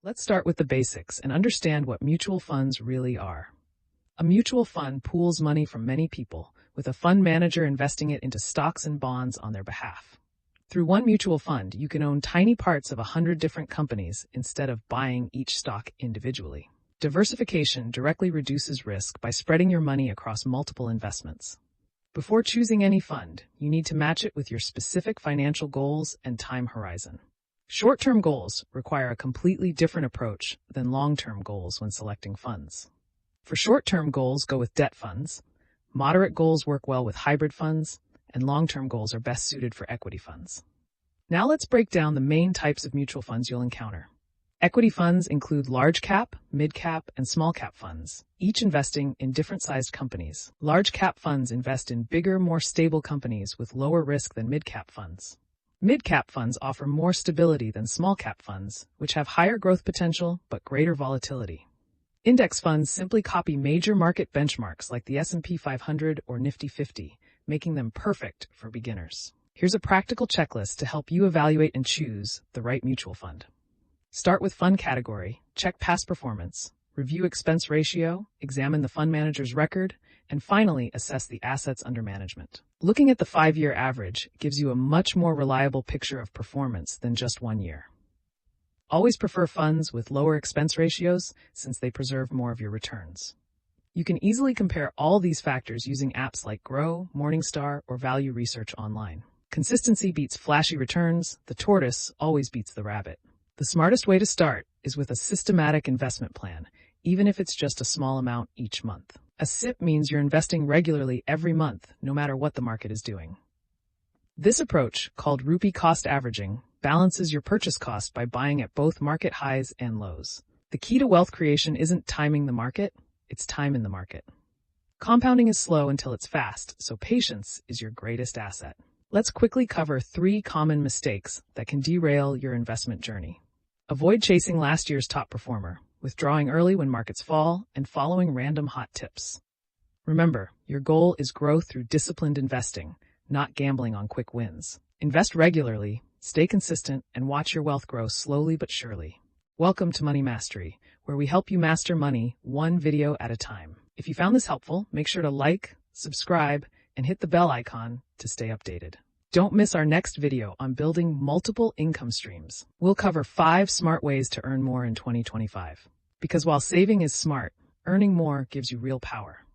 Let's start with the basics and understand what mutual funds really are. A mutual fund pools money from many people, with a fund manager investing it into stocks and bonds on their behalf. Through one mutual fund, you can own tiny parts of 100 different companies instead of buying each stock individually. Diversification directly reduces risk by spreading your money across multiple investments. Before choosing any fund, you need to match it with your specific financial goals and time horizon. Short-term goals require a completely different approach than long-term goals when selecting funds. For short-term goals, go with debt funds. Moderate goals work well with hybrid funds, and long-term goals are best suited for equity funds. Now let's break down the main types of mutual funds you'll encounter. Equity funds include large cap, mid cap, and small cap funds, each investing in different sized companies. Large cap funds invest in bigger, more stable companies with lower risk than mid cap funds. Mid-cap funds offer more stability than small-cap funds, which have higher growth potential but greater volatility. Index funds simply copy major market benchmarks like the S&P 500 or Nifty 50, making them perfect for beginners. Here's a practical checklist to help you evaluate and choose the right mutual fund. Start with fund category, check past performance, review expense ratio, examine the fund manager's record, and finally assess the assets under management. Looking at the 5-year average gives you a much more reliable picture of performance than just 1 year. Always prefer funds with lower expense ratios since they preserve more of your returns. You can easily compare all these factors using apps like Grow, Morningstar, or Value Research online. Consistency beats flashy returns. The tortoise always beats the rabbit. The smartest way to start is with a systematic investment plan, even if it's just a small amount each month. A SIP means you're investing regularly every month, no matter what the market is doing. This approach, called rupee cost averaging, balances your purchase cost by buying at both market highs and lows. The key to wealth creation isn't timing the market, it's time in the market. Compounding is slow until it's fast, so patience is your greatest asset. Let's quickly cover 3 common mistakes that can derail your investment journey. Avoid chasing last year's top performer, withdrawing early when markets fall, and following random hot tips. Remember, your goal is growth through disciplined investing, not gambling on quick wins. Invest regularly, stay consistent, and watch your wealth grow slowly but surely. Welcome to Money Mastery, where we help you master money one video at a time. If you found this helpful, make sure to like, subscribe, and hit the bell icon to stay updated. Don't miss our next video on building multiple income streams. We'll cover 5 smart ways to earn more in 2025. Because while saving is smart, earning more gives you real power.